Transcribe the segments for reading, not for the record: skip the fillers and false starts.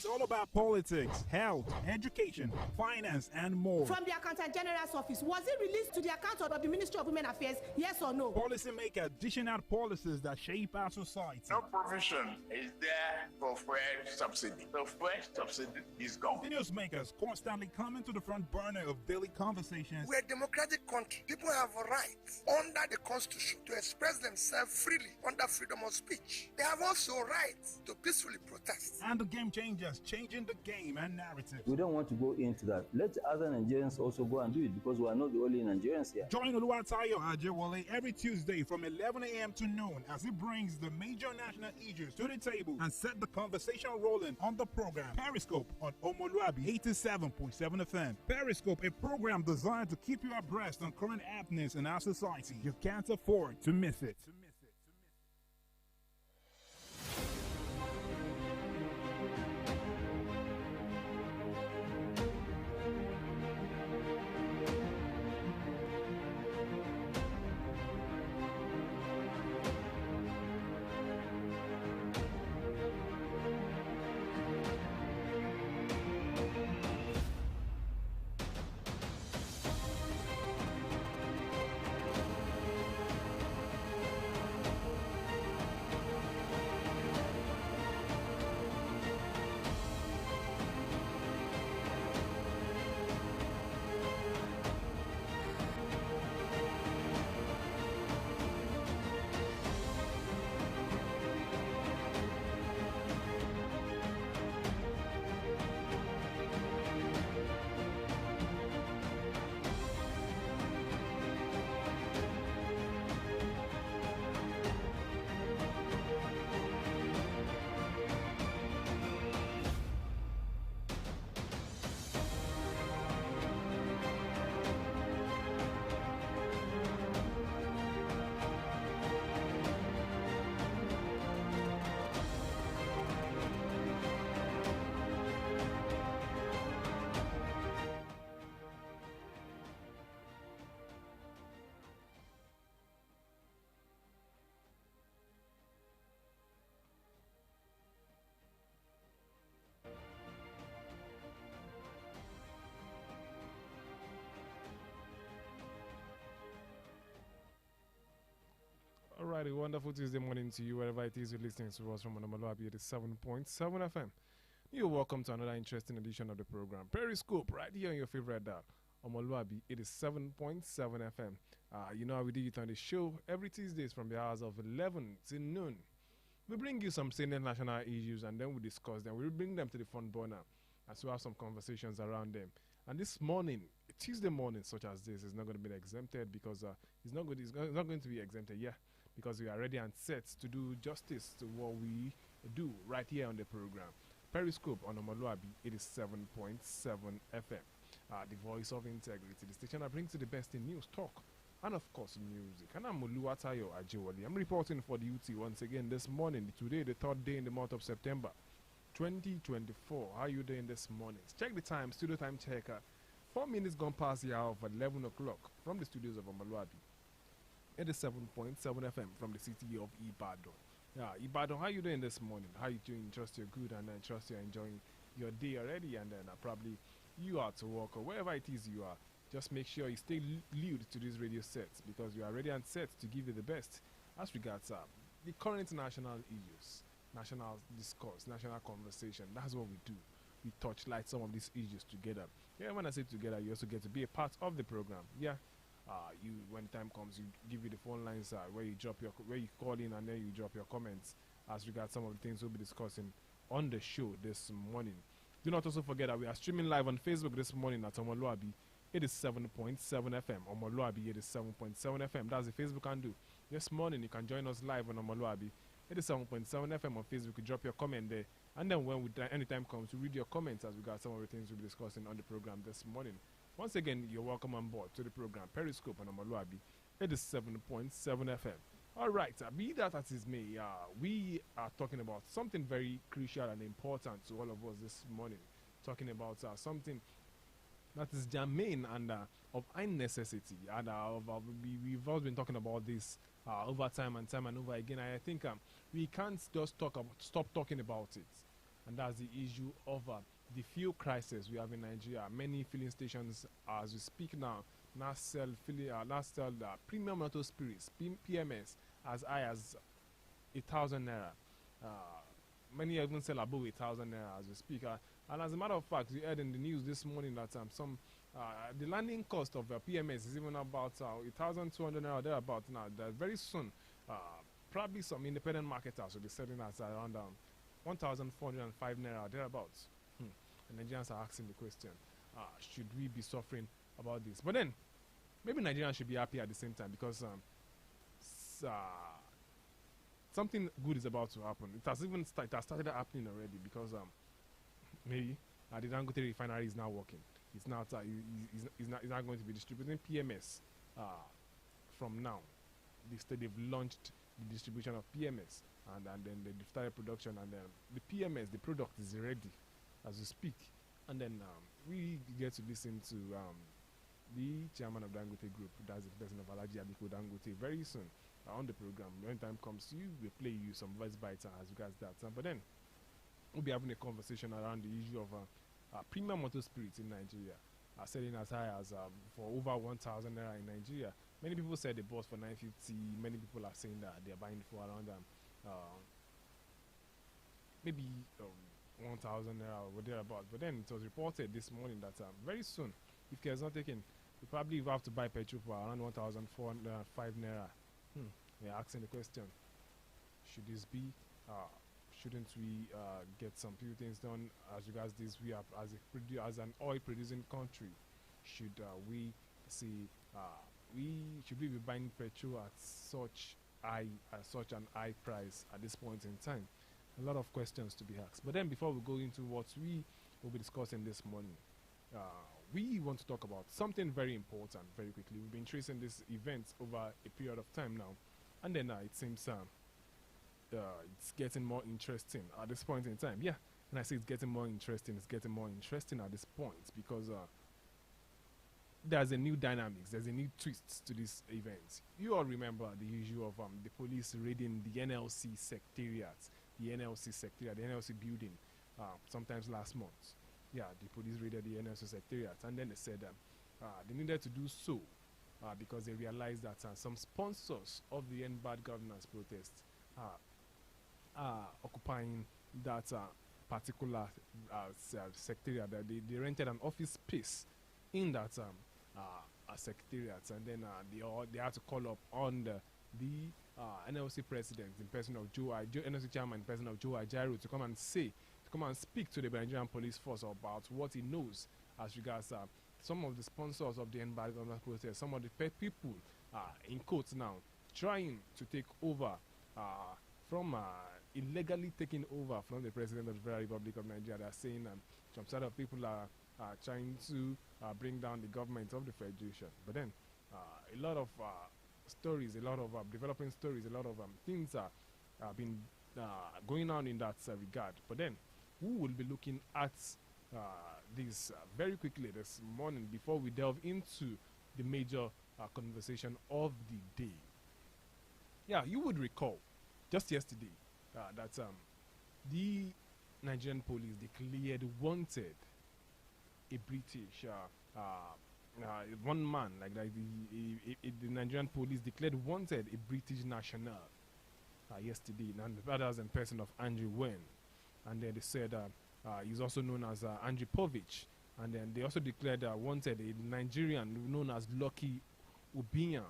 It's all about politics, health, education, finance, and more. From the Accountant General's office, was it released to the accountant of the Ministry of Women Affairs, yes or no? Policymakers dishing out policies that shape our society. No provision is there for fuel subsidy. The fuel subsidy is gone. The newsmakers constantly come into the front burner of daily conversations. We're a democratic country. People have rights under the Constitution to express themselves freely under freedom of speech. They have also rights to peacefully protest. And the game changers changing the game and narrative. We don't want to go into that. Let other Nigerians also go and do it because we are not the only Nigerians here. Join Oluwatayo Ajewole every Tuesday from 11 a.m. to noon as he brings the major national issues to the table and set the conversation rolling on the program Periscope on Omoluwabi 87.7 FM. Periscope, a program designed to keep you abreast on current happenings in our society. You can't afford to miss it. Alright, a wonderful Tuesday morning to you, wherever it is you're listening to us from omoluwabi 87.7 FM. You're welcome to another interesting edition of the program Periscope, right here on your favorite dial, omoluwabi 87.7 FM. You know how we do it on the show every Tuesdays from the hours of 11 to noon. We bring you some salient national issues and then we discuss them. We bring them to the front burner as we have some conversations around them. And this morning, Tuesday morning, such as this, is not going to be exempted because it's not going to be exempted, because we are ready and set to do justice to what we do right here on the program. Periscope on Omoluwabi 87.7 FM, the voice of integrity, the station that brings you the best in news, talk, and of course music. And I'm Oluwatayo Ajewole. I'm reporting for the UT once again this morning, today the third day in the month of September 2024. How are you doing this morning? Check the time, studio time checker. 4 minutes gone past the hour of 11 o'clock from the studios of Omoluwabi 87.7 FM from the city of Ibadan. Ibadan, how are you doing this morning? How are you doing? Trust you're good and I trust you're enjoying your day already, and then probably you are to work or wherever it is you are. Just make sure you stay glued to these radio sets because we are ready and set to give you the best as regards the current national issues, national discourse, national conversation. That's what we do. We touchlight some of these issues together. When I say together, you also get to be a part of the program. When time comes, you give you the phone lines where you call in and then you drop your comments as regards some of the things we'll be discussing on the show this morning. Do not also forget that we are streaming live on Facebook this morning at Omoluwabi 87.7 FM. Omoluwabi 87.7 FM. That's the Facebook handle. This morning you can join us live on Omoluwabi 87.7 FM on Facebook. You drop your comment there, and then when any time comes, we read your comments as regards some of the things we'll be discussing on the program this morning. Once again, you're welcome on board to the program Periscope on Omoluwabi 87.7 FM. Alright, be that as it may, we are talking about something very crucial and important to all of us this morning. Talking about something that is germane and of high necessity. And we've always been talking about this over time and over again. I think we can't just stop talking about it. and that's the issue of the fuel crisis we have in Nigeria. Many filling stations, as we speak now sell premium auto spirits, PMS, as high as 1,000 naira. Many even sell above 1,000 naira as we speak. And as a matter of fact, we heard in the news this morning that the landing cost of PMS is even about 1,200 naira thereabout now. That very soon, probably some independent marketers will be selling at around 1,405 naira thereabouts. And Nigerians are asking the question, should we be suffering about this? But then, maybe Nigerians should be happy at the same time, because something good is about to happen. It has started happening already, because maybe the Dangote refinery is now working. It's not going to be distributing PMS from now. They've launched the distribution of PMS, and then they started production, and then the PMS, the product, is ready as we speak. And then we get to listen to the chairman of Dangote Group, that's the person of Alhaji Aliko Dangote, very soon on the program. When time comes, we play you some voice bites as regards that. But then we'll be having a conversation around the issue of premium auto spirits in Nigeria, selling as high as for over 1,000 naira in Nigeria. Many people said they bought for 950. Many people are saying that they're buying for around maybe 1,000 naira or thereabouts. But then it was reported this morning that very soon, if care is not taken, you probably will have to buy petrol for around 1,405 naira. We're asking the question, should this be? Shouldn't we get some few things done as regards this? We are as an oil producing country. Should we see? Should we be buying petrol at such an high price at this point in time? A lot of questions to be asked. But then, before we go into what we will be discussing this morning, we want to talk about something very important very quickly. We've been tracing this event over a period of time now, and then it seems it's getting more interesting at this point in time. Yeah, and I say it's getting more interesting. It's getting more interesting at this point because there's a new dynamics. There's a new twist to this event. You all remember the issue of the police raiding the NLC secretariat, the NLC building, sometimes last month. Yeah, the police raided the NLC secretariat, and then they said they needed to do so because they realized that some sponsors of the End Bad Governance protest occupying that particular secretariat. That they rented an office space in that secretariat, and then they had to call up on the NLC president in person of NLC chairman in person of Joe Ajaero to come and speak to the Nigerian police force about what he knows as regards some of the sponsors of the End Bad Governance protest, some of the people in quotes now trying to take over from illegally taking over from the president of the Federal Republic of Nigeria. They're saying some sort of people are trying to bring down the government of the Federation. But then a lot of stories, a lot of developing stories, a lot of things have been going on in that regard. But then we will be looking at this very quickly this morning before we delve into the major conversation of the day. Yeah, you would recall just yesterday that the Nigerian police declared wanted a British one man, like that. The Nigerian police declared wanted a British national yesterday, and that was in person of Andrew Wen, and then they said he's also known as Andrew Povich, and then they also declared wanted a Nigerian known as Lucky Ubiyan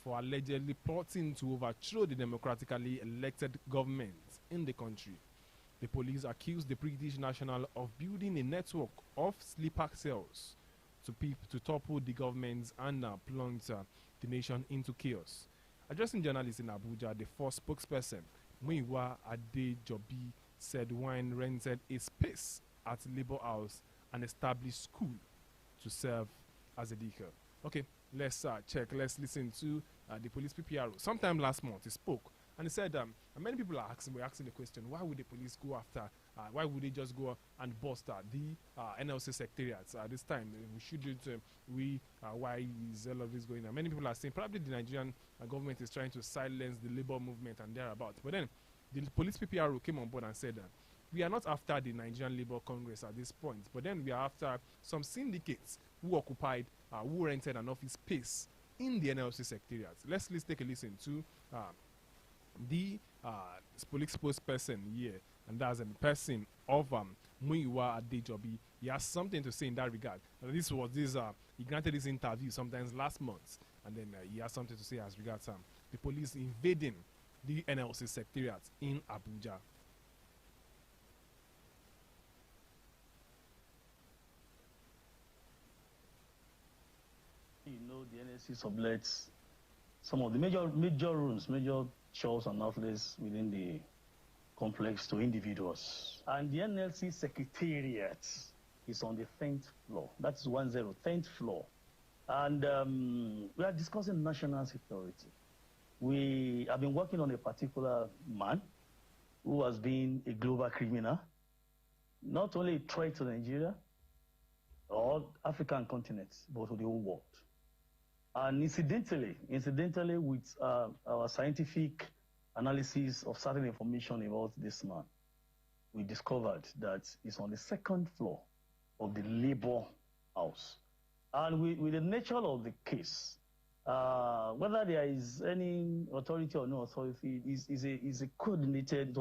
for allegedly plotting to overthrow the democratically elected government in the country. The police accused the British national of building a network of sleeper cells to topple the government and plunge the nation into chaos. Addressing journalists in Abuja, the first spokesperson, Muyiwa Adejobi, said Wine rented a space at Labour House and established school to serve as a decoy. Okay, let's check. Let's listen to the police PPRO. Sometime last month, he spoke and he said, many people were asking the question, why would the police go after? Why would they just go and bust the NLC secretariats this time? We shouldn't. Why is all of this going on? Many people are saying probably the Nigerian government is trying to silence the labor movement and thereabouts. But then the police PPRO came on board and said we are not after the Nigerian Labour Congress at this point, but then we are after some syndicates who occupied, who rented an office space in the NLC secretariat. Let's take a listen to the police spokesperson here, and that's a person of Muyiwa Adejobi. He has something to say in that regard. He granted this interview sometimes last month, and then he has something to say as regards the police invading the NLC secretariat in Abuja. You know, the NLC sublets some of the major rooms, major shops and outlets within the complex to individuals. And the NLC secretariat is on the 10th floor. That's 10th floor. And we are discussing national security. We have been working on a particular man who has been a global criminal, not only a threat to Nigeria or African continent, but to the whole world. And incidentally, with our scientific analysis of certain information about this man, we discovered that he's on the 2nd floor of the Labour House. And with the nature of the case, whether there is any authority or no authority, is a coordinated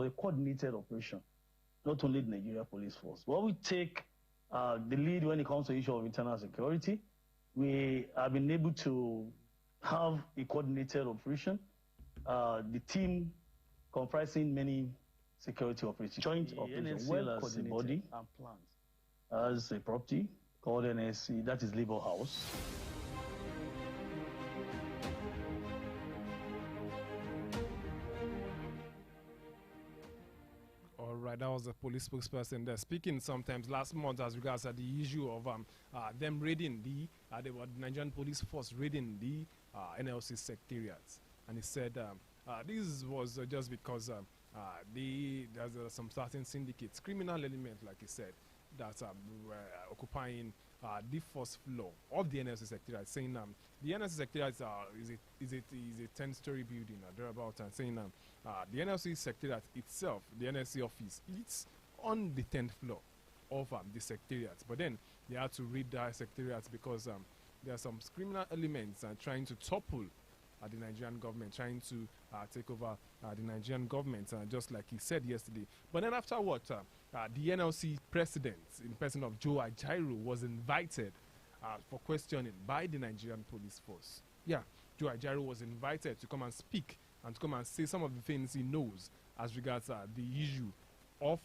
operation, not only the Nigeria Police Force. But we take the lead when it comes to the issue of internal security. We have been able to have a coordinated operation. The team comprising many security operations, joint operations, well coordinated and planned as a property called NSC, that is Labour House. All right, that was the police spokesperson there speaking sometimes last month as regards to the issue of them raiding the Nigerian police force raiding the NLC secretariat, and he said this was just because there's some certain syndicates, criminal element, like he said, that were occupying the 1st floor of the NLC secretariat, saying the NLC secretariat is a 10-story building thereabout, and saying the NLC secretariat itself, the NLC office, it's on the 10th floor of the secretariat. But then they had to raid the secretariat because there are some criminal elements trying to topple the Nigerian government, trying to take over the Nigerian government, just like he said yesterday. But then after what, the NLC president, in person of Joe Ajaero, was invited for questioning by the Nigerian police force. Yeah, Joe Ajaero was invited to come and speak and to come and say some of the things he knows as regards the issue of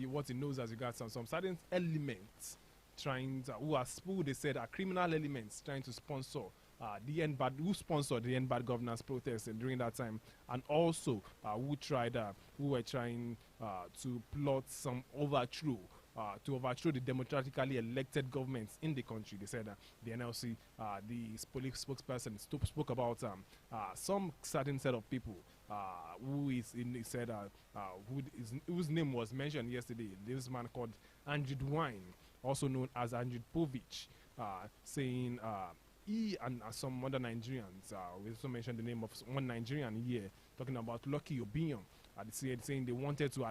what he knows as regards some certain elements trying to, who they said are criminal elements trying to sponsor who sponsored the End Bad Governance protests during that time, and also who were trying to plot some overthrow to overthrow the democratically elected governments in the country. They said the NLC, the police spokesperson spoke about some certain set of people whose name was mentioned yesterday. This man called Andrew Dwine, also known as Andrew Povich, saying he and some other Nigerians, we also mentioned the name of one Nigerian here, talking about Lucky Obion, saying they wanted to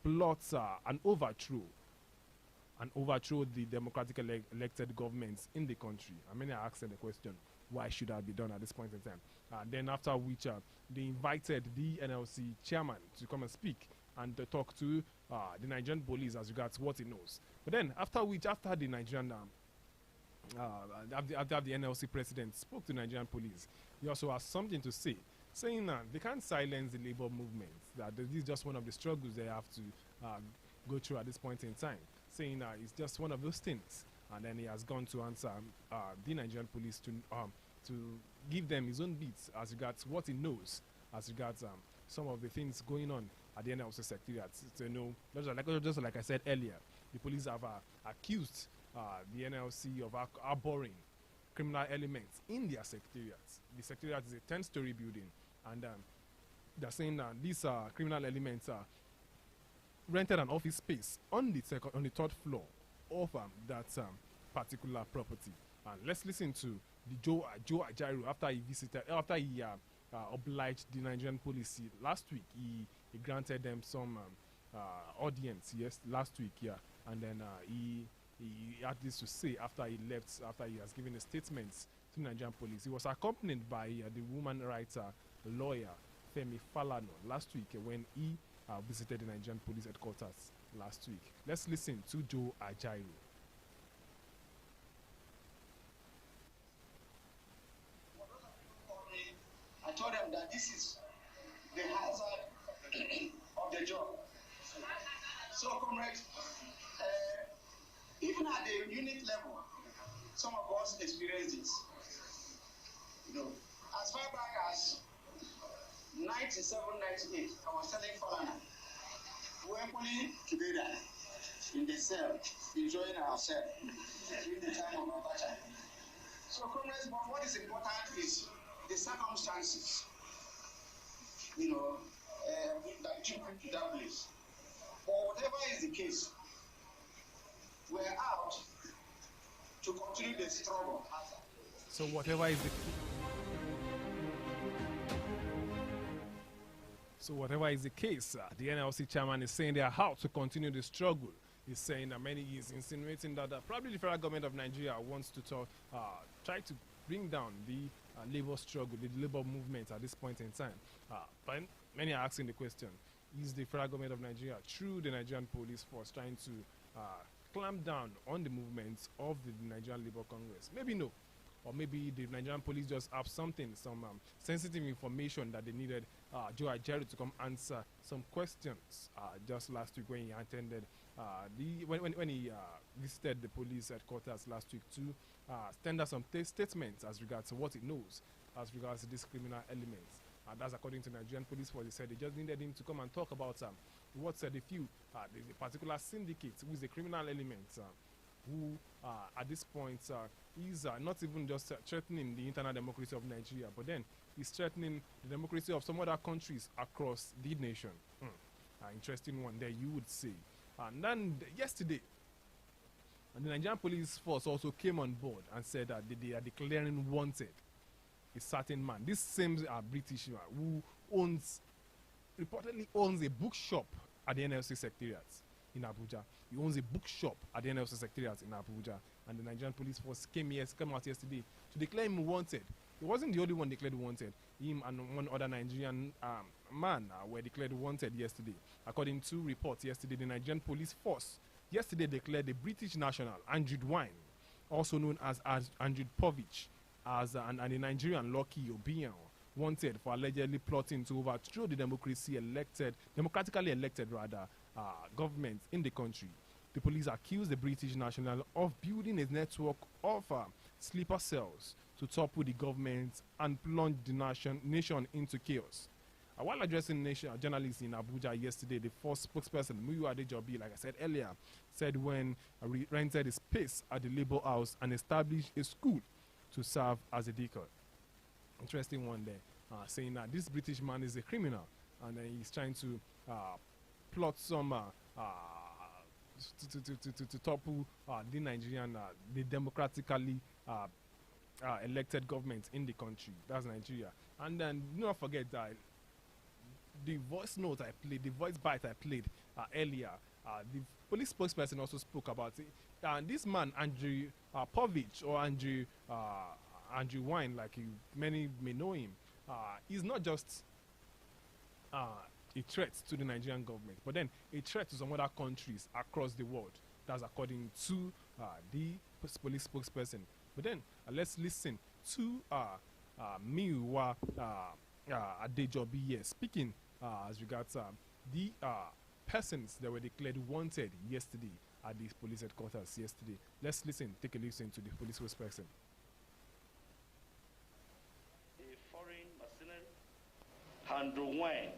plot and overthrow the democratically elected governments in the country. I mean, I asked them the question, why should that be done at this point in time? Then after which they invited the NLC chairman to come and speak and to talk to the Nigerian police as regards what he knows. But then after the Nigerian after the NLC president spoke to Nigerian police, he also has something to say, saying that they can't silence the labor movement, that this is just one of the struggles they have to go through at this point in time, saying it's just one of those things. And then he has gone to answer the Nigerian police to give them his own beats as regards what he knows, as regards some of the things going on at the NLC secretariat. So, just like I said earlier, the police have accused the NLC of harboring criminal elements in their secretariat. The secretariat is a 10-story building, and they're saying that these criminal elements rented an office space on the 3rd floor of that particular property. And let's listen to the Joe Ajaero after he obliged the Nigerian police last week. He granted them some audience last week, and then he had this to say after he left, after he has given a statement to the Nigerian police. He was accompanied by the woman writer, lawyer Femi Falana last week when he visited the Nigerian police headquarters last week. Let's listen to Joe Ajaero. I told them that this is the hazard of the job. So, comrades, even at the unit level, some of us experience this. You know, as far back as 97, 98, I was telling Falana, we were pulling together in the cell, enjoying ourselves during the time of Abacha. So, comrades, but what is important is the circumstances, you know, that took to that place. But whatever is the case, we're out to continue the struggle. So whatever is the case, the NLC chairman is saying they are out to continue the struggle. He's saying that he's insinuating that probably the federal government of Nigeria wants to try to bring down the labor struggle, the labor movement at this point in time. But many are asking the question, is the federal government of Nigeria, through the Nigerian police force, trying to clamp down on the movements of the Nigerian Labour Congress? Maybe no. Or maybe the Nigerian police just have some sensitive information that they needed Joe Ajaero to come answer some questions just last week when he attended when he visited the police headquarters last week to tender some statements as regards to what he knows as regards to this criminal element. That's according to Nigerian police force. They said they just needed him to come and talk about what said the particular syndicate who is a criminal element who at this point is not even just threatening the internal democracy of Nigeria, but then he's threatening the democracy of some other countries across the nation. Interesting one there, you would say. And then yesterday, the Nigerian police force also came on board and said that they are declaring wanted a certain man. This same British man who reportedly owns a bookshop at the NLC Secretariat in Abuja. He owns a bookshop at the NLC Secretariat in Abuja. And the Nigerian police force came out yesterday to declare him wanted. He wasn't the only one declared wanted. Him and one other Nigerian man were declared wanted yesterday. According to reports yesterday, the Nigerian police force yesterday declared the British national Andrew Wine, also known as Andrew Povich, and the Nigerian Lucky Obiano, wanted for allegedly plotting to overthrow the democratically elected government in the country. The police accused the British national of building a network of sleeper cells to topple the government and plunge the nation into chaos. While addressing journalists in Abuja yesterday, the first spokesperson, Muyu Adejobi, like I said earlier, said when rented a space at the Labour House and established a school to serve as a decoy. Interesting one there, saying that this British man is a criminal and he's trying to plot some to topple the Nigerian, the democratically elected government in the country. That's Nigeria. And then do not forget that the voice note I played, the voice bite I played earlier, the police spokesperson also spoke about it. And this man, Andrew Povich, or Andrew Wine, like many may know him, is not just a threat to the Nigerian government, but then a threat to some other countries across the world. That's according to the police spokesperson. But then let's listen to Miwa Adejobi speaking as regards the persons that were declared wanted yesterday at the police headquarters yesterday. Let's listen, take a listen to the police spokesperson. A foreign mercenary, Andrew Wine,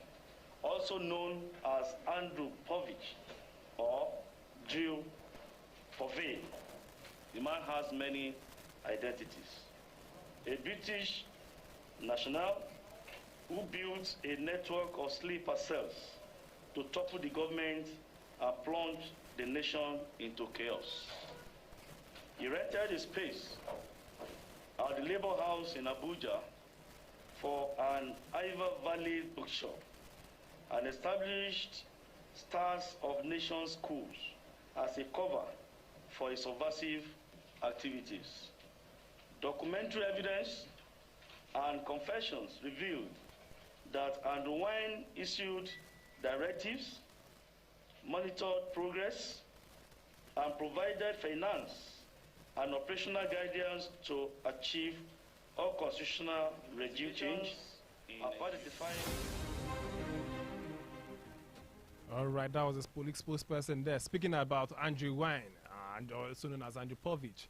also known as Andrew Povich or Drew Povey. The man has many identities. A British national who built a network of sleeper cells to topple the government and plunge the nation into chaos. He rented a space at the Labour House in Abuja for an Iva Valley bookshop and established Stars of Nations schools as a cover for his subversive activities. Documentary evidence and confessions revealed that Andrew Wine issued directives, monitored progress, and provided finance and operational guidance to achieve all constitutional regime change. All right, that was a police spokesperson there speaking about Andrew Wine, and also known as Andrew Povich.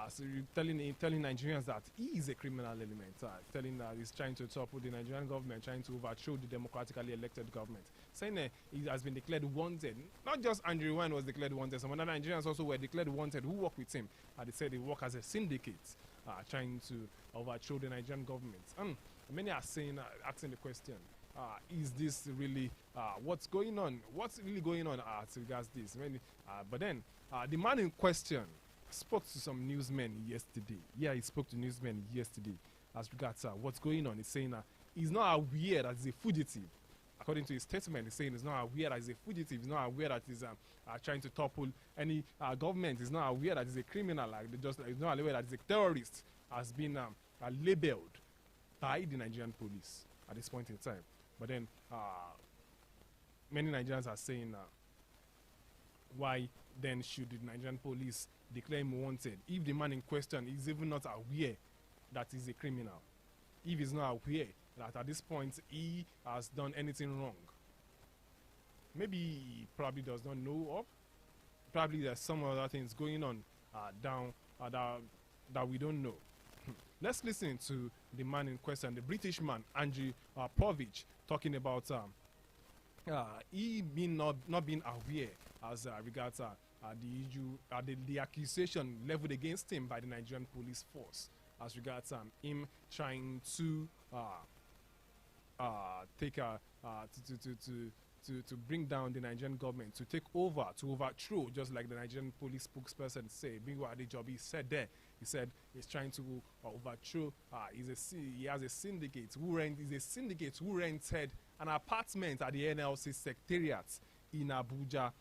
So telling Nigerians that he is a criminal element, telling that he's trying to topple the Nigerian government, trying to overthrow the democratically elected government, saying that he has been declared wanted. Not just Andrew Wine was declared wanted, some other Nigerians also were declared wanted who work with him. They said they work as a syndicate, trying to overthrow the Nigerian government. Many are saying, asking the question, is this really what's going on? What's really going on as regards this? But then the man in question spoke to some newsmen yesterday. Yeah, he spoke to newsmen yesterday as regards what's going on. He's saying he's not aware that he's a fugitive. According to his statement, he's saying he's not aware that he's a fugitive. He's not aware that he's trying to topple any government. He's not aware that he's a criminal. He's not aware that he's a terrorist. Has been labeled by the Nigerian police at this point in time. But then many Nigerians are saying why then should the Nigerian police declare him wanted if the man in question is even not aware that he's a criminal? If he's not aware that at this point he has done anything wrong, maybe he probably does not know of. Probably there's some other things going on down that we don't know. Let's listen to the man in question, the British man, Andrew Povich, talking about he not being aware as regards the issue, the accusation leveled against him by the Nigerian police force as regards him trying to to bring down the Nigerian government, to take over, to overthrow, just like the Nigerian police spokesperson said. Bingwa Adejobi said there. He said he's trying to overthrow. He has a syndicate who rented an apartment at the NLC secretariat in Abuja.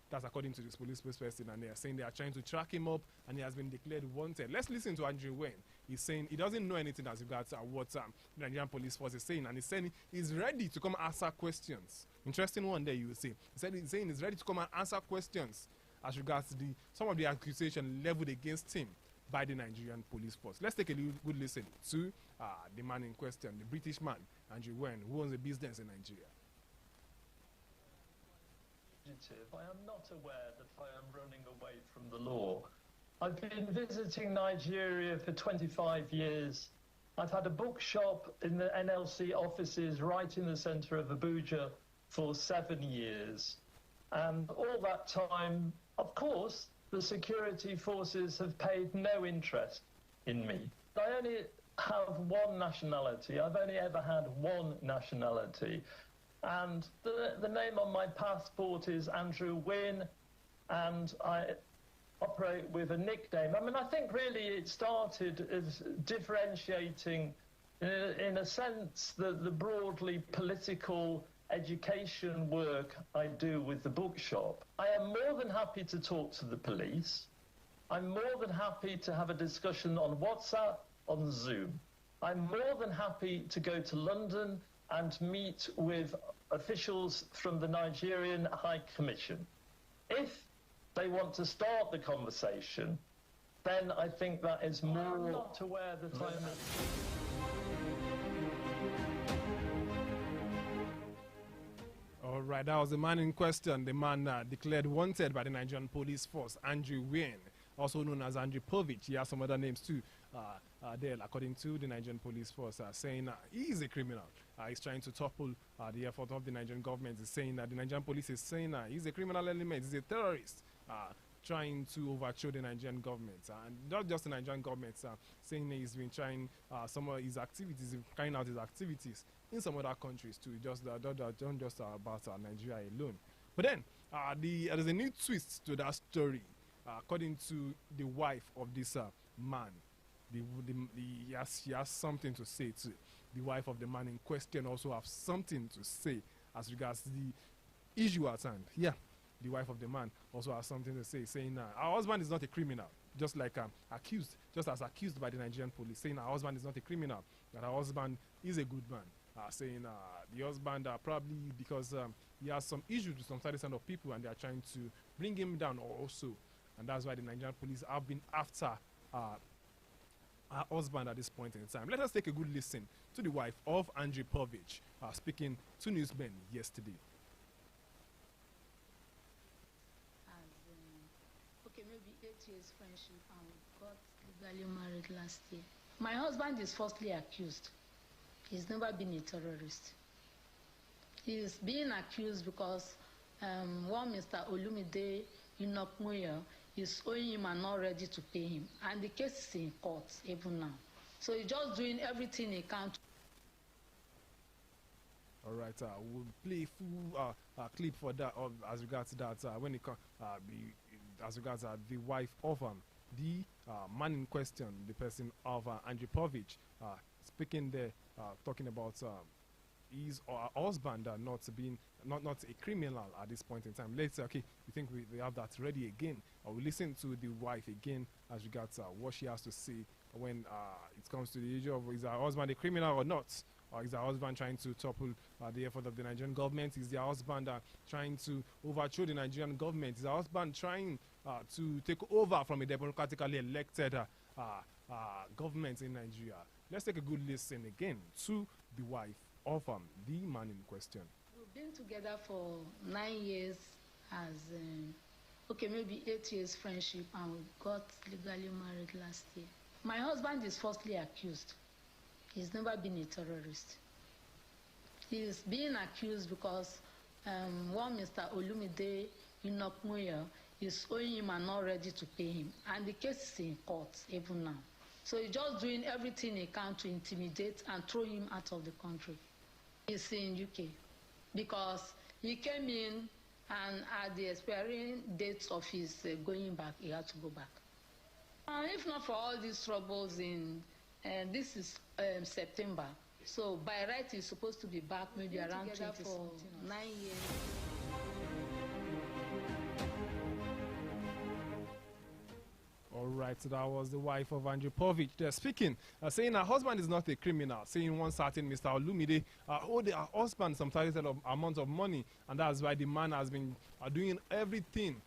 That's according to this police spokesperson, and they are saying they are trying to track him up, and he has been declared wanted. Let's listen to Andrew Wayne. He's saying he doesn't know anything as regards what the Nigerian police force is saying, and he's saying he's ready to come answer questions. Interesting one there, you will see. He's saying he's ready to come and answer questions as regards some of the accusation leveled against him by the Nigerian police force. Let's take a good listen to the man in question, the British man, Andrew Wayne, who owns a business in Nigeria. I am not aware that I am running away from the law. I've been visiting Nigeria for 25 years. I've had a bookshop in the NLC offices right in the centre of Abuja for 7 years. And all that time, of course, the security forces have paid no interest in me. I only have one nationality. I've only ever had one nationality. And the name on my passport is Andrew Wynne, and I operate with a nickname. I mean, I think really it started as differentiating, in a sense, the broadly political education work I do with the bookshop. I am more than happy to talk to the police. I'm more than happy to have a discussion on WhatsApp, on Zoom. I'm more than happy to go to London and meet with officials from the Nigerian High Commission. If they want to start the conversation, then I think that is more... I'm not aware that I'm... All right, that was the man in question, the man declared wanted by the Nigerian police force, Andrew Wayne, also known as Andrew Povich. He has some other names too there, according to the Nigerian police force, saying he is a criminal. He's trying to topple the effort of the Nigerian government. He's saying that the Nigerian police is saying he's a criminal element, he's a terrorist, trying to overthrow the Nigerian government. And not just the Nigerian government, saying he's been trying some of his activities, carrying out his activities in some other countries too. Just don't just about Nigeria alone. But then there's a new twist to that story, according to the wife of this man. he has something to say too. The wife of the man in question also have something to say as regards the issue at hand. Yeah, the wife of the man also has something to say, saying our husband is not a criminal, just like just as accused by the Nigerian police, saying our husband is not a criminal, that our husband is a good man. Saying the husband probably because he has some issues with some certain set of people and they are trying to bring him down also. And that's why the Nigerian police have been after her husband at this point in time. Let us take a good listen to the wife of Andriy Povich speaking to newsmen yesterday. Okay, maybe 8 years friendship and we got legally married last year. My husband is falsely accused. He's never been a terrorist. He's being accused because one Mr. Olumide Inokmuyo is owing him and not ready to pay him. And the case is in court even now. So he's just doing everything he can. All right, we'll play full clip for that as regards that when it comes as regards the wife of the man in question, the person of Andriy Povich, speaking there, talking about his husband not a criminal at this point in time. Let's okay, you think we have that ready again? Or we listen to the wife again as regards what she has to say when it comes to the issue of is her husband a criminal or not? Or is her husband trying to topple the effort of the Nigerian government? Is their husband trying to overthrow the Nigerian government? Is her husband trying to take over from a democratically elected government in Nigeria? Let's take a good listen again to the wife of the man in question. We've been together for 9 years as, okay, maybe 8 years friendship, and we got legally married last year. My husband is falsely accused. He's never been a terrorist. He's being accused because one Mr. Olumide Inokmuyo is owing him and not ready to pay him. And the case is in court even now. So he's just doing everything he can to intimidate and throw him out of the country. He's in UK because he came in and at the expiring date of his going back, he had to go back. If not for all these troubles this is September. So by right, he's supposed to be back maybe around 20 for 9 years. All right, so that was the wife of Andriy Povich there speaking, saying her husband is not a criminal, saying one certain Mr. Olumide owed her husband some targeted amount of money, and that's why the man has been doing everything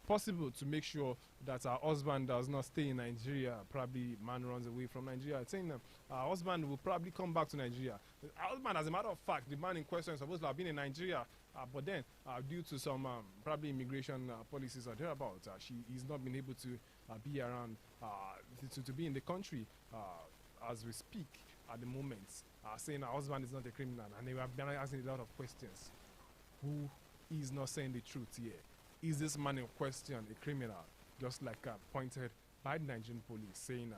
possible to make sure that her husband does not stay in Nigeria. Probably man runs away from Nigeria, saying her husband will probably come back to Nigeria. Her husband, as a matter of fact, the man in question is supposed to have been in Nigeria, but then due to some probably immigration policies or thereabouts, he's not been able to be around to be in the country as we speak at the moment, saying her husband is not a criminal, and they have been asking a lot of questions. Who is not saying the truth here? Is this man in question a criminal? Just like pointed by the Nigerian police, saying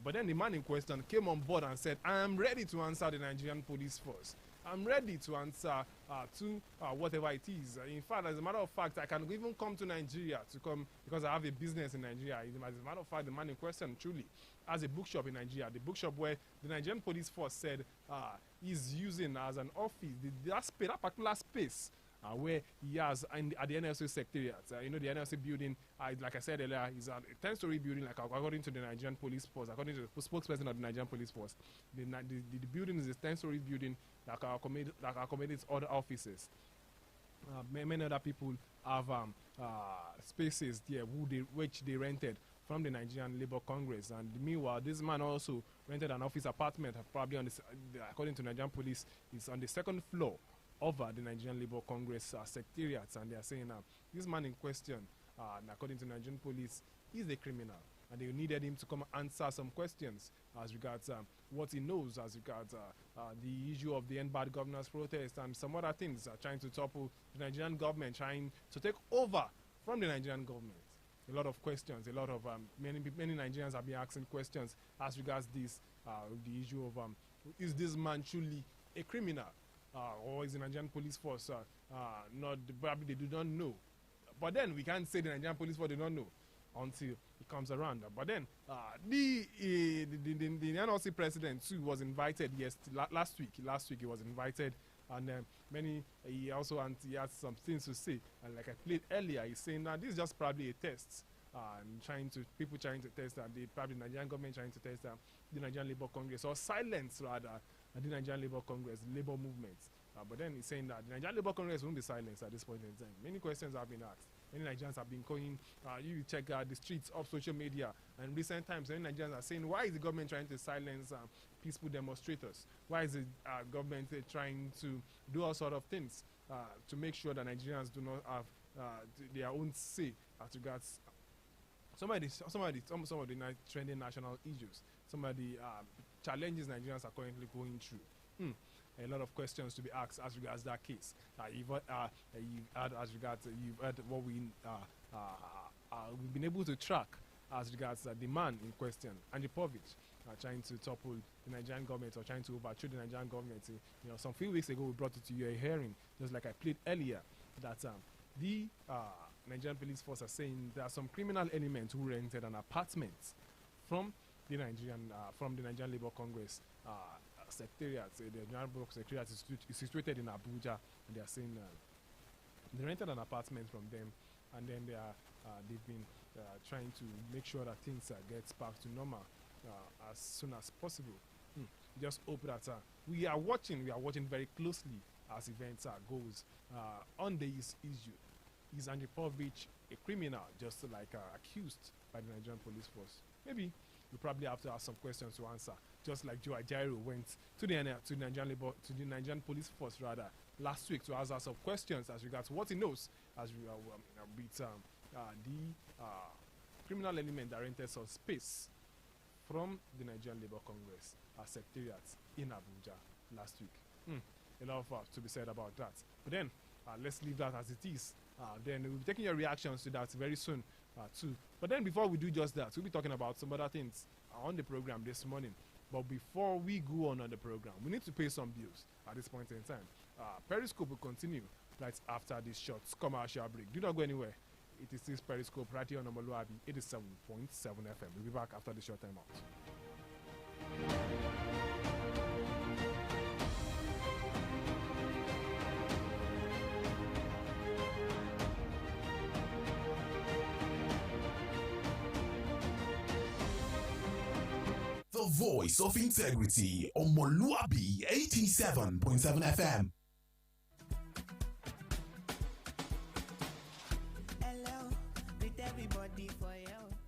but then the man in question came on board and said, I am ready to answer the Nigerian police force. I'm ready to answer to whatever it is. In fact, as a matter of fact, I can even come to Nigeria to come because I have a business in Nigeria. As a matter of fact, the man in question truly has a bookshop in Nigeria. The bookshop where the Nigerian police force said is using as an office, that particular space where he has at the NLC secretariat. You know, the NLC building, like I said earlier, is a 10-story building, like according to the Nigerian police force, according to the spokesperson of the Nigerian police force. The building is a 10-story building that accommodates other offices. Many other people have spaces there which they rented from the Nigerian Labour Congress. And meanwhile, this man also rented an office apartment, probably according to Nigerian police, is on the second floor over the Nigerian Labour Congress secretariat, and they are saying this man in question, according to Nigerian police, is a criminal, and they needed him to come answer some questions as regards what he knows as regards the issue of the End Bad Governance protest and some other things, trying to topple the Nigerian government, trying to take over from the Nigerian government. A lot of questions, a lot of many Nigerians have been asking questions as regards this, the issue of is this man truly a criminal? Or is the Nigerian police force probably they do not know. But then we can't say the Nigerian police force do not know until it comes around. But then the the NLC president too was invited last week. Last week he was invited, and he had some things to say. And like I played earlier, he's saying that this is just probably a test. And people trying to test that, probably the Nigerian government trying to test the Nigerian Labour Congress, or silence rather, the Nigerian Labour Congress, Labour movement. But then he's saying that the Nigerian Labour Congress won't be silenced at this point in time. Many questions have been asked. Many Nigerians have been going, you check the streets of social media, and in recent times, many Nigerians are saying, why is the government trying to silence peaceful demonstrators? Why is the government trying to do all sort of things to make sure that Nigerians do not have their own say as regards some of the trending national issues, some of the challenges Nigerians are currently going through. A lot of questions to be asked as regards that case. You've heard what we've been able to track as regards the man in question, Andrew Povich, trying to topple the Nigerian government or trying to overthrow the Nigerian government. Some few weeks ago we brought it to you a hearing, just like I played earlier, that the Nigerian police force are saying there are some criminal elements who rented an apartment from the Nigerian Labour Congress secretariat. The Nigerian Labour secretariat is situated in Abuja, and they are saying they rented an apartment from them, and then they've been trying to make sure that things get back to normal as soon as possible. Just hope that we are watching very closely as events goes on this issue. Is Andrew Povich a criminal, just like accused by the Nigerian police force? Maybe you probably have to ask some questions to answer, just like Joe Ajaero went to the Nigerian police force rather last week to ask some questions as regards what he knows as with the criminal element that rented some space from the Nigerian Labour Congress secretariat in Abuja last week. A lot to be said about that. But then let's leave that as it is. Then we'll be taking your reactions to that very soon too. But then before we do just that, we'll be talking about some other things on the program this morning. But before we go on the program, we need to pay some bills at this point in time. Periscope will continue right after this short commercial break. Do not go anywhere. It is this Periscope right here on omoluwabi 87.7 FM. We'll be back after the short time out. The voice of integrity, omoluwabi 87.7 FM.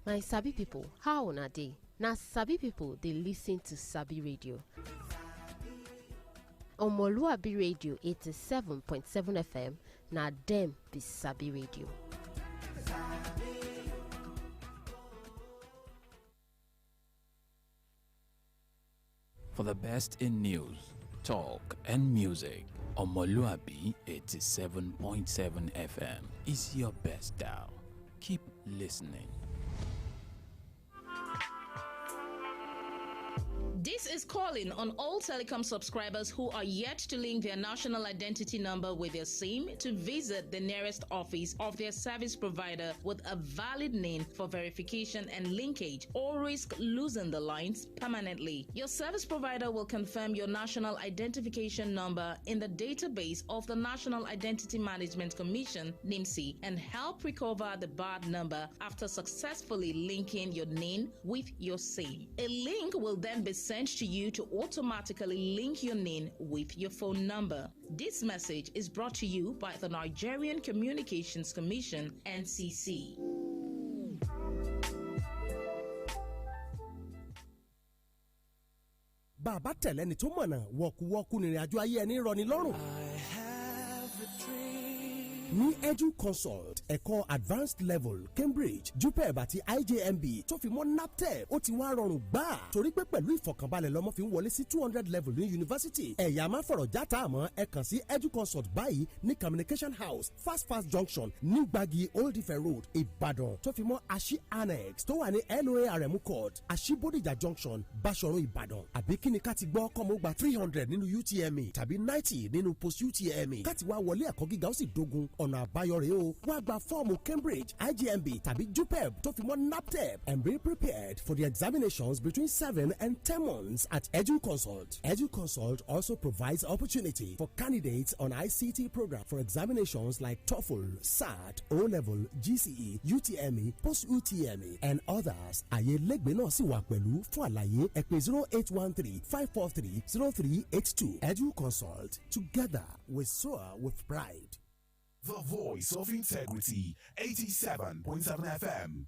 My Sabi people, how una dey? Na Sabi people dey listen to Sabi Radio. Omoluwabi Radio 87.7 FM, na dem be Sabi Radio. For the best in news, talk, and music, Omoluwabi 87.7 FM is your best dial. Keep listening. This is calling on all telecom subscribers who are yet to link their national identity number with their SIM to visit the nearest office of their service provider with a valid NIN for verification and linkage, or risk losing the lines permanently. Your service provider will confirm your national identification number in the database of the National Identity Management Commission, NIMC, and help recover the bad number after successfully linking your NIN with your SIM. A link will then be sent to you to automatically link your NIN with your phone number. This message is brought to you by the Nigerian Communications Commission, NCC. Bàbá tẹ̀lẹ́ni tó mọ̀nà wọ̀kúwọ́kú nìrìn àjò ayé ẹni rọ̀ ní lọ́rùn. Ní Edu Consult ẹ̀kọ́ advanced level Cambridge JUPEB àti IJMB tó fi mọ́ NAPTEP ó ti wá rọrùn gbà torí pé pẹ̀lú ìfọ̀kànbalẹ̀ lọ́mọ fi ń wọlé sí 200 level ní yunifásitì ẹ̀yà máa fọ̀rọ̀ játa àmọ́ ẹ kàn sí Edu Consult báyìí ní Communication House Fast Junction ní Gbági Old Ife Road Ìbàdàn tó fi mọ́ Ashi Annex tó wà ní LOARM Court Ashi Bodija Junction Báṣọ̀run Ìbàdàn àbí kíni ká ti gbọ́ kọ́mọ gba 300 nínú UTME tàbí 90 nínú post UTME ká ti wá wọlé ẹ̀kọ́ gíga ó sì dógún ọ̀nà àbáyọ rèé o wá gba fọ́ọ̀mù Cambridge IJMB tàbí JUPEB tó fi mọ́ NAPTEP and be prepared for the examinations between 7 and 10 months at EduConsult. EduConsult also provides opportunity for candidates on ICT program for examinations like TOEFL, SAT, O-Level, GCE, UTME, Post-UTME, and others. Àyè lẹ́gbẹ̀ẹ́ náà sì wà pẹ̀lú fún àlàyé ẹ pè 0813-543-0382. EduConsult. Together we soar with pride. The voice of integrity, 87.7 FM.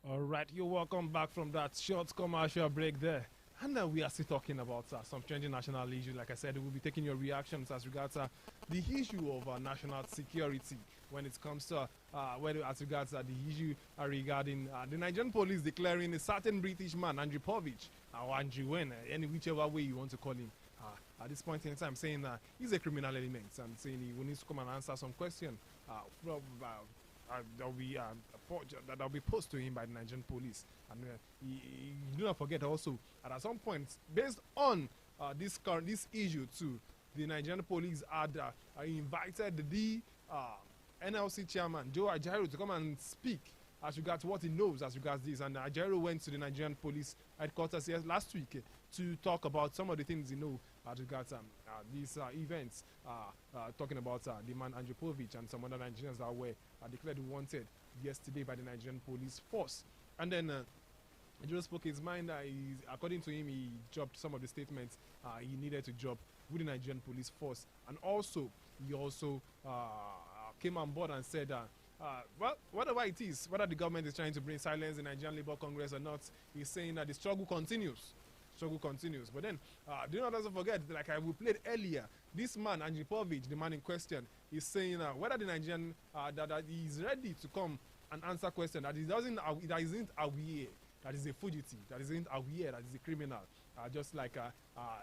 All right, you're welcome back from that short commercial break there. And now we are still talking about some trending national issues. Like I said, we'll be taking your reactions as regards the issue of national security when it comes to as regards the issue regarding the Nigerian police declaring a certain British man, Andrew Povich, or Andrew Wen, any whichever way you want to call him, at this point in time, saying he's a criminal element and saying he will need to come and answer some questions that'll be posed to him by the Nigerian police. And you do not forget also that at some point, based on this issue too, the Nigerian police had invited the NLC chairman Joe Ajaero to come and speak as regards what he knows as regards this. And Ajaero went to the Nigerian police headquarters last week to talk about some of the things he knows as regards these events, talking about the man Andrew Povich and some other Nigerians that were declared wanted yesterday by the Nigerian police force. And then he just spoke his mind. According to him, he dropped some of the statements he needed to drop with the Nigerian police force. And also, he also came on board and said, well, whatever it is, whether the government is trying to bring silence in the Nigerian Labour Congress or not, he's saying that the struggle continues. But then, do not also forget, like we played earlier, this man, Andrew Povich, the man in question, is saying whether the Nigerian, that he is ready to come and answer questions, that he isn't aware, that is a fugitive, that isn't aware, that is a criminal, just like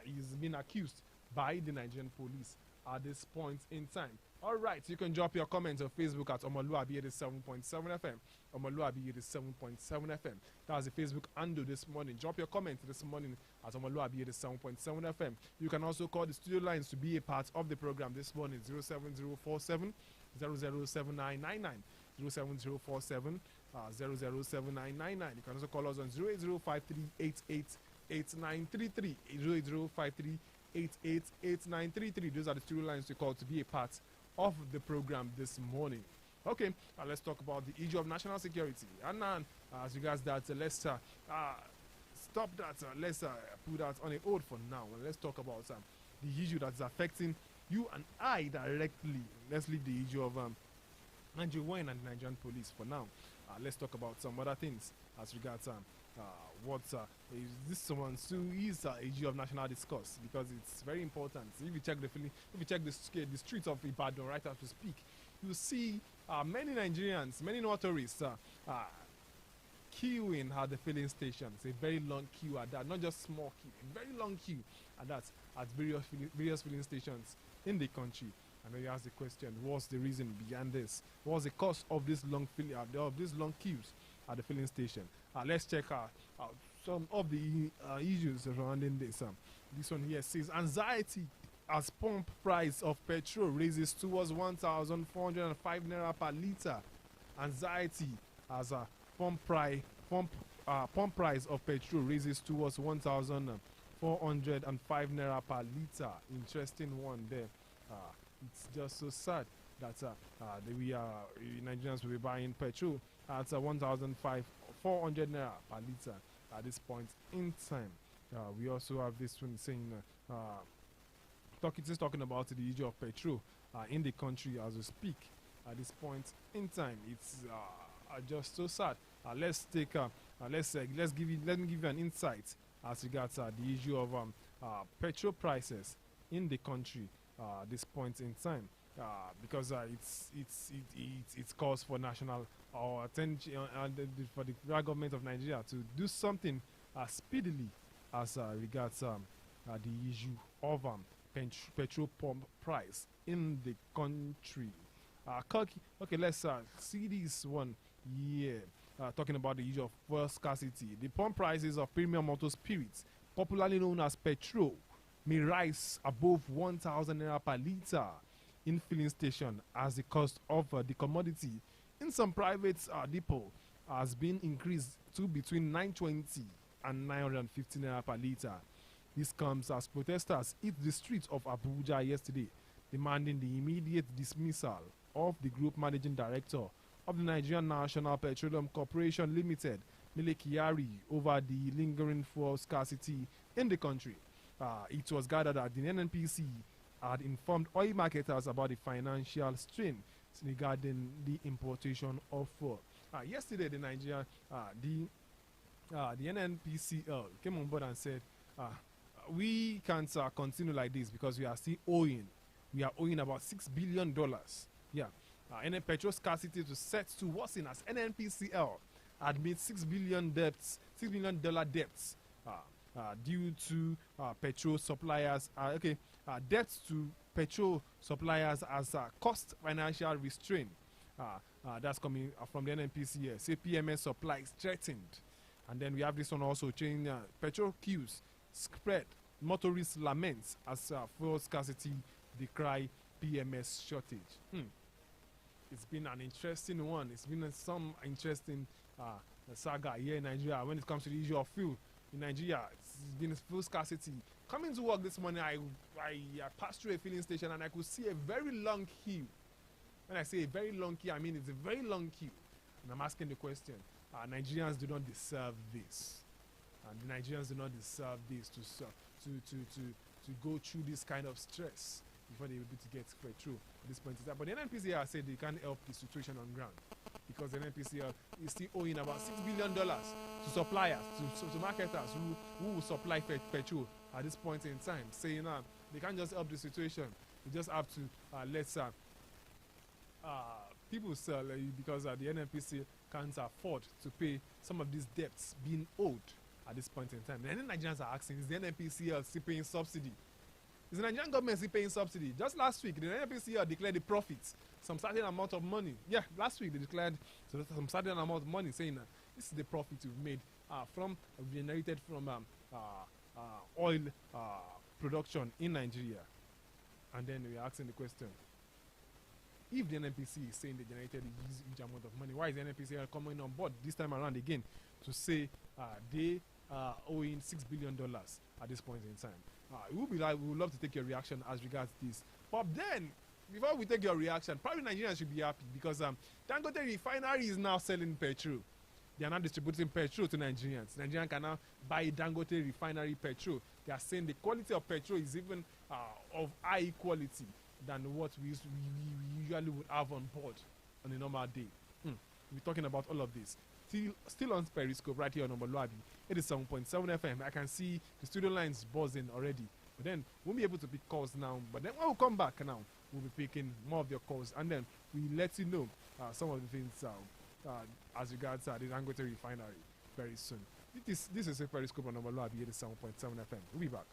he's been accused by the Nigerian police at this point in time. All right, you can drop your comments on Facebook at omoluwabi 87.7 FM. Omoluwabi 87.7 FM. That's the Facebook handle this morning. Drop your comment this morning at omoluwabi 87.7 FM. You can also call the studio lines to be a part of the program this morning. 07047 007999. 07047 007999. You can also call us on 08053888933. 08053888933. Those are the studio lines to call to be a part of the program this morning. Okay, let's talk about the issue of national security. And as regards that, let's stop that. Let's put that on a hold for now. Let's talk about the issue that's affecting you and I directly. Let's leave the issue of Andrew Wayne and the Nigerian police for now. Let's talk about some other things as regards is this one still is an issue of national discourse, because it's very important. If you check the streets of Ibadan right as we speak, you see many Nigerians, many motorists queuing at the filling stations. A very long queue at that, not just small queue, a very long queue at that at various filling stations in the country. And then you ask the question, what's the reason behind this? What's the cause of this long queues at the filling station? Let's check out some of the issues surrounding this. This one here says, anxiety as pump price of petrol raises towards 1,405 naira per litre. Anxiety as a pump price of petrol raises towards 1,405 naira per litre. Interesting one there. It's just so sad that Nigerians will be buying petrol at 1,400 naira per litre at this point in time. We also have this one saying, talking about the issue of petrol in the country as we speak at this point in time. It's just so sad. Let me give you an insight as regards the issue of petrol prices in the country at this point in time. because it's cause for national or attention for the federal government of Nigeria to do something speedily as regards the issue of petrol pump price in the country. Okay, let's see this one here. Talking about the issue of fuel scarcity. The pump prices of premium motor spirits, popularly known as petrol, may rise above 1,000 naira per litre in filling station as the cost of the commodity in some private depot has been increased to between 920 and 950 naira per litre. This comes as protesters hit the streets of Abuja yesterday, demanding the immediate dismissal of the group managing director of the Nigerian National Petroleum Corporation Limited, Mele Kyari, over the lingering fuel scarcity in the country. It was gathered that the NNPC had informed oil marketers about the financial strain regarding the importation of fuel. Yesterday, the Nigeria, the NNPCL came on board and said, we can't continue like this because we are still owing. We are owing about $6 billion. Yeah. And petrol scarcity to set to worsen as NNPCL admits $6 billion debts due to petrol suppliers. Debts to petrol suppliers as cost financial restraint. That's coming from the NNPCL. Say PMS supply is threatened. And then we have this one also change petrol queues spread. Motorists laments as fuel scarcity decry PMS shortage. It's been an interesting one. It's been some interesting saga here in Nigeria when it comes to the issue of fuel in Nigeria. It's been fuel scarcity. Coming to work this morning, I passed through a filling station and I could see a very long queue. When I say a very long queue, I mean it's a very long queue. And I'm asking the question, Nigerians do not deserve this. And the Nigerians do not deserve this to go through this kind of stress before they're able to get petrol at this point in time. But the NNPCL said they can't help the situation on ground because the NNPCL is still owing about $6 billion to suppliers, to marketers who will supply petrol at this point in time, saying they can't just help the situation. They just have to let people sell because the NNPC can't afford to pay some of these debts being owed at this point in time. And then Nigerians are asking, is the NNPCL still paying subsidy? Is the Nigerian government still paying subsidy? Just last week, the NNPCL declared the profits, some certain amount of money. Yeah, last week they declared some certain amount of money, saying this is the profit we've made generated from oil production in Nigeria. And then we're asking the question, if the NNPC is saying they generated a huge amount of money, why is the NNPC coming on board this time around again to say they are owing $6 billion at this point in time? We would love to take your reaction as regards this. But then, before we take your reaction, probably Nigerians should be happy because Dangote Refinery is now selling petrol. They are now distributing petrol to Nigerians. Nigerians can now buy Dangote Refinery petrol. They are saying the quality of petrol is even of high quality than what we usually would have on board on a normal day. We're talking about all of this. Still on Periscope right here on omoluwabi. It is 7.7 FM. I can see the studio lines buzzing already. But then we'll be able to pick calls now. But then when we come back now, we'll be picking more of your calls. And then we let you know some of the things as regards the Dangote Refinery very soon. This is a Periscope on omoluwabi. It is 7.7 FM. We'll be back.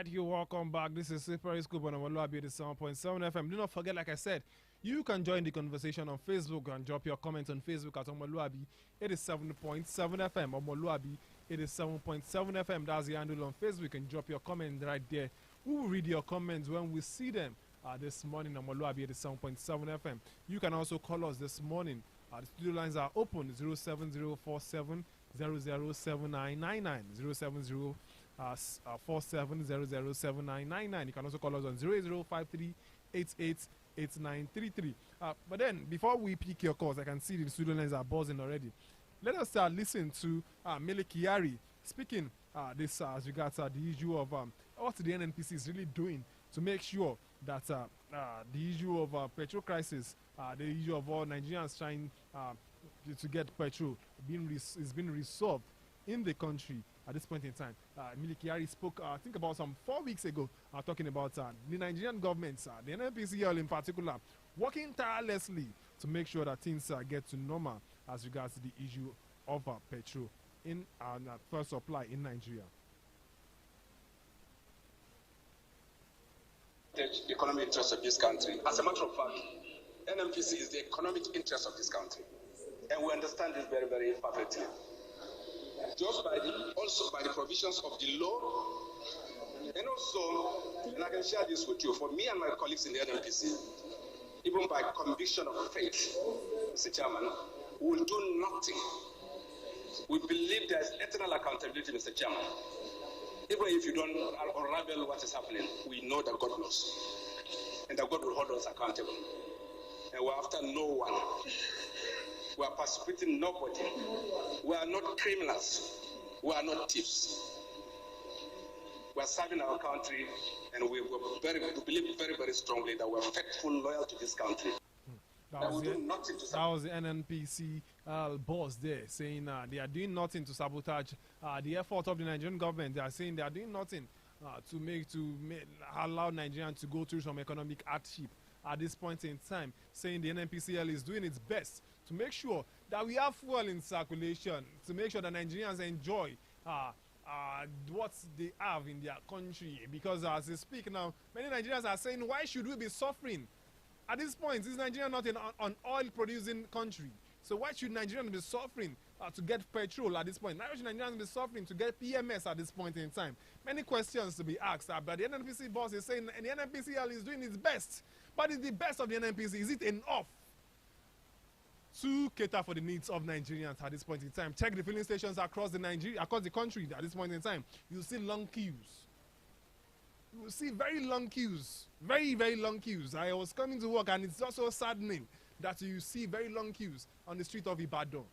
right here, welcome back. This is Periscope on omoluwabi 87.7 FM. Do not forget, like I said, you can join the conversation on Facebook and drop your comments on Facebook at omoluwabi 87.7 FM. Omoluwabi 87.7 FM. That's the handle on Facebook. You can drop your comment right there. We will read your comments when we see them this morning on omoluwabi 87.7 FM. You can also call us this morning. The studio lines are open 07047 007999 07047007999. You can also call us on 08053888933. But then, before we pick your calls, I can see the studio lines are buzzing already. Let us listen to Mele Kyari speaking this as regards the issue of what the NNPC is really doing to make sure that the issue of petrol crisis, the issue of all Nigerians trying to get petrol is being resolved in the country at this point in time. Mele Kyari spoke, I think, about some 4 weeks ago, talking about the Nigerian government, the NNPCL in particular, working tirelessly to make sure that things get to normal as regards to the issue of petrol in first supply in Nigeria. The economic interest of this country. As a matter of fact, NNPC is the economic interest of this country, and we understand this very, very perfectly. Just also by the provisions of the law, and also, and I can share this with you, for me and my colleagues in the NNPC, even by conviction of faith, Mr. Chairman, we will do nothing. We believe there is eternal accountability, Mr. Chairman. Even if you don't unravel what is happening, we know that God knows, and that God will hold us accountable. And we're after no one. We are persecuting nobody. We are not criminals. We are not thieves. We are serving our country, and we believe very, very strongly that we are faithful, loyal to this country. That was the NNPC boss there saying they are doing nothing to sabotage the effort of the Nigerian government. They are saying they are doing nothing to allow Nigerians to go through some economic hardship at this point in time, saying the NNPCL is doing its best to make sure that we have fuel in circulation, to make sure that Nigerians enjoy what they have in their country. Because as they speak now, many Nigerians are saying, why should we be suffering? At this point, is Nigeria not an oil-producing country? So why should Nigerians be suffering to get petrol at this point? Why should Nigerians be suffering to get PMS at this point in time? Many questions to be asked, but the NNPC boss is saying the NNPCL is doing its best. But is the best of the NNPC, is it enough to cater for the needs of Nigerians at this point in time? Check the filling stations across the country at this point in time. You see long queues. You will see very long queues. Very, very long queues. I was coming to work and it's also saddening that you see very long queues on the street of Ibadan.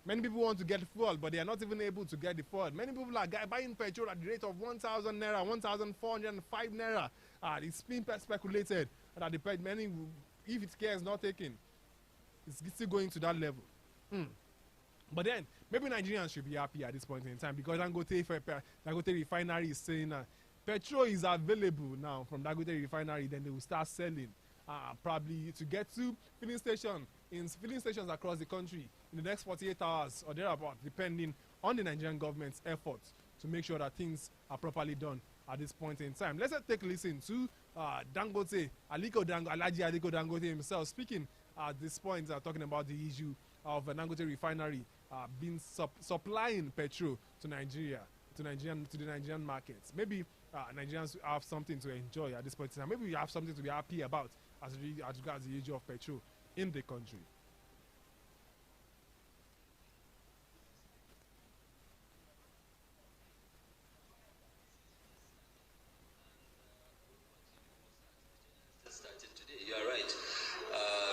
Many people want to get fuel, but they are not even able to get the fuel. Many people are buying petrol at the rate of 1,000 naira, 1,405 naira. It's being speculated that many, if its care is not taken, it's still going to that level. But then, maybe Nigerians should be happy at this point in time because Dangote Refinery is saying petrol is available now from Dangote Refinery, then they will start selling probably to get to filling stations across the country in the next 48 hours or thereabout, depending on the Nigerian government's efforts to make sure that things are properly done at this point in time. Let's take a listen to Alhaji Aliko Dangote himself speaking at this point, talking about the issue of Dangote Refinery being supplying petrol to Nigeria, to the Nigerian markets. Maybe Nigerians have something to enjoy at this point in time. Maybe we have something to be happy about as regards the issue of petrol in the country. Starting today, you are right.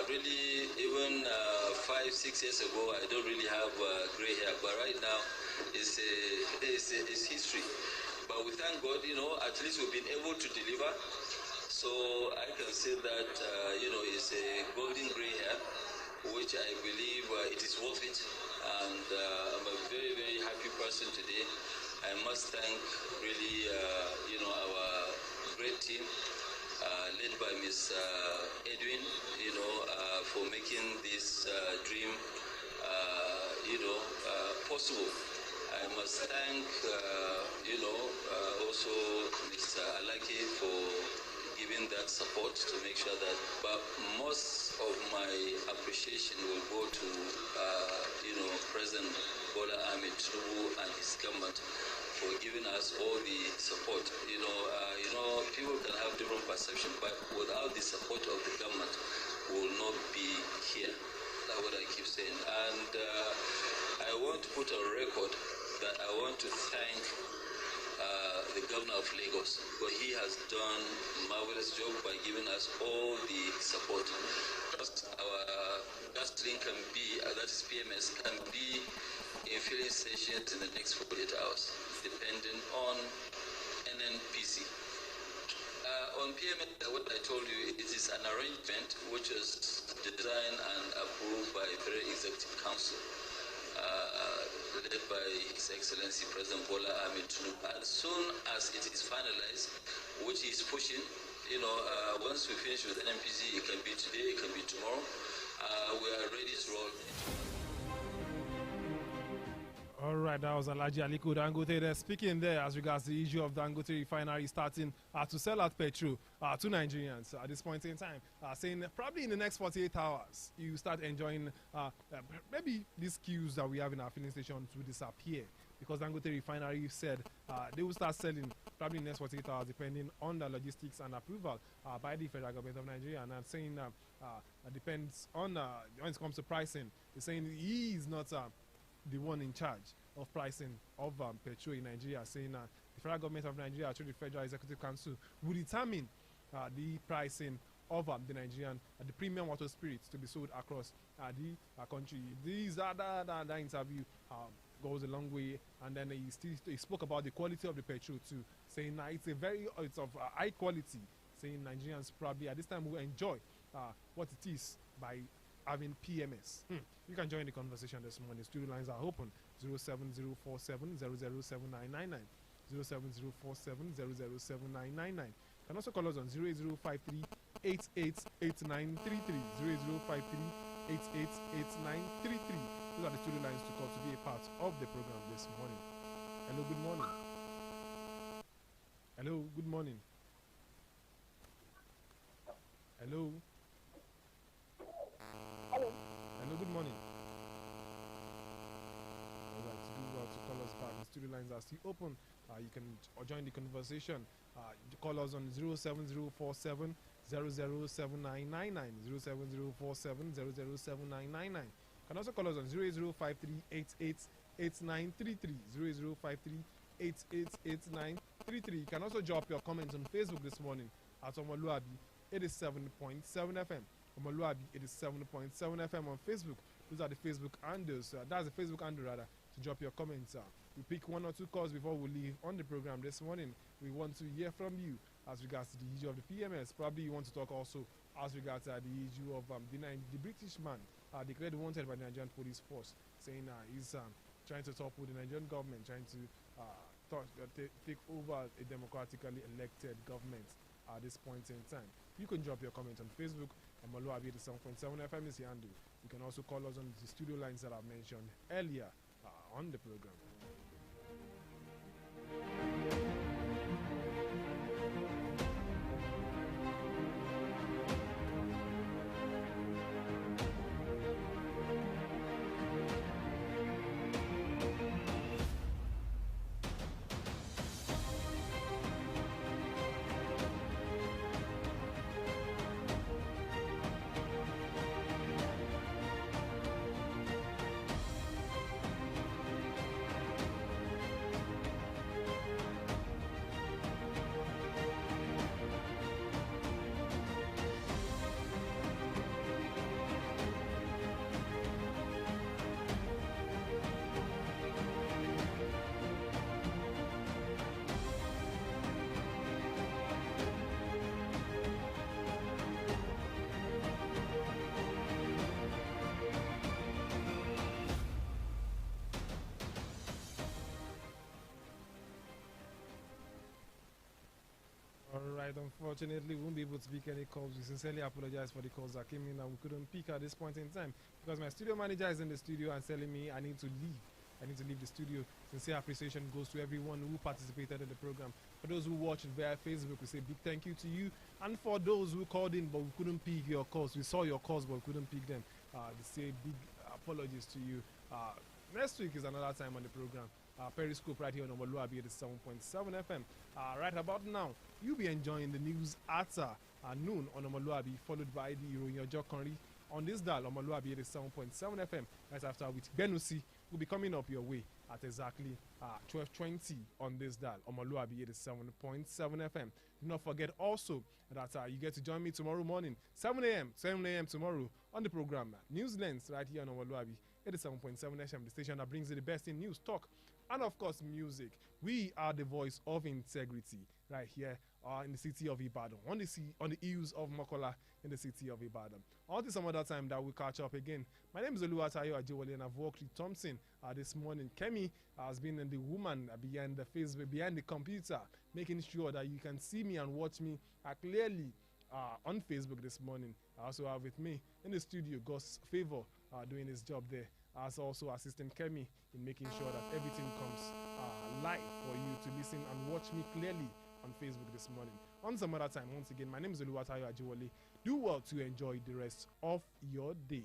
Really, even 5-6 years ago, I don't really have gray hair, but right now, it's history. But we thank God, at least we've been able to deliver. So I can say that, it's a golden gray hair, which I believe it is worth it. And I'm a very, very happy person today. I must thank really, our great team, led by Ms. Edwin, for making this dream, possible. I must thank, also Mr. Alaki for giving that support to make sure that, but most of my appreciation will go to, President Bola Ahmed Tinubu and his government for giving us all the support. People can have different perception, but without the support of the government, we will not be here. That's what I keep saying. And I want to put on record that I want to thank the governor of Lagos, but he has done a marvelous job by giving us all the support. Just our gas link can be, that is PMS, can be in filling stations in the next 48 hours, depending on NNPC. On PMS, what I told you, it is an arrangement which is designed and approved by Federal Executive Council, led by His Excellency President Bola Ahmed Tinubu. As soon as it is finalized, which he is pushing, once we finish with NNPC, it can be today, it can be tomorrow, we are ready to roll. All right, that was Alhaji Aliko Dangote there speaking there as regards the issue of Dangote refinery starting to sell out petrol to Nigerians at this point in time, saying probably in the next 48 hours you start enjoying maybe these queues that we have in our filling stations will disappear, because Dangote refinery said they will start selling probably in the next 48 hours depending on the logistics and approval by the federal government of Nigeria. And saying it depends on when it comes to pricing. He's saying he is not the one in charge of pricing of petrol in Nigeria, saying the federal government of Nigeria through the Federal Executive Council will determine the pricing of the Nigerian the premium water spirits to be sold across the country. That interview goes a long way, and then he spoke about the quality of the petrol too, saying it's of high quality, saying Nigerians probably at this time will enjoy what it is by having PMS. You can join the conversation this morning. Studio lines are open 07047 007999, 07047 007999. Can also call us on 08053 888933, 08053 888933. Those are the studio lines to call to be a part of the program this morning. Hello, good morning. Hello, good morning. Hello. Hello, good morning. All right, do well to call us back. The studio lines are still open. You can join the conversation. Call us on 07047 007999, 07047 007999. Can also call us on 08053 888933, 08053 888933. You can also drop your comments on Facebook this morning at Omoluwabi 87.7 FM. Omoluwabi 87.7 FM on Facebook. Those are the Facebook handles. That's the Facebook handle rather, to drop your comments. We pick one or two calls before we leave on the program this morning. We want to hear from you as regards to the issue of the PMS. Probably you want to talk also as regards to the issue of the British man declared wanted by the Nigerian police force, saying he's trying to topple the Nigerian government, trying to take over a democratically elected government at this point in time. You can drop your comment on Facebook. Omoluwabi 87.7 FM is the handle. You can also call us on the studio lines that I've mentioned earlier on the program. Alright, unfortunately, we won't be able to pick any calls. We sincerely apologize for the calls that came in and we couldn't pick at this point in time, because my studio manager is in the studio and telling me I need to leave I need to leave the studio. Sincere appreciation goes to everyone who participated in the program. For those who watched via Facebook, we say big thank you to you. And for those who called in but we couldn't pick your calls, we saw your calls but we couldn't pick them. We say big apologies to you. Next week is another time on the program. Periscope right here on Omoluwabi 87.7 FM. Right about now, you'll be enjoying the news at noon on Omoluwabi, followed by the Iroyin Ojo Kanri on this dial, Omoluwabi 87.7 FM. Right after, with Benusi, will be coming up your way at exactly 12:20 on this dial, Omoluwabi 87.7 FM. Do not forget also that you get to join me tomorrow morning, 7 a.m. tomorrow on the program News Lens right here on Omoluwabi 87.7 FM, the station that brings you the best in news, talk, and of course music. We are the voice of integrity right here in the city of Ibadan, on the hills of Mokola in the city of Ibadan. Until some other time that we'll catch up again. My name is Oluwatayo Ajewole and I've worked with Thompson this morning. Kemi has been the woman behind the Facebook, behind the computer, making sure that you can see me and watch me clearly on Facebook this morning. I also have with me in the studio Gus Favor doing his job there, as also assistant Kemi in making sure that everything comes live for you to listen and watch me clearly on Facebook this morning. On some other time, once again, my name is Oluwatayo Ajewole. Do well to enjoy the rest of your day.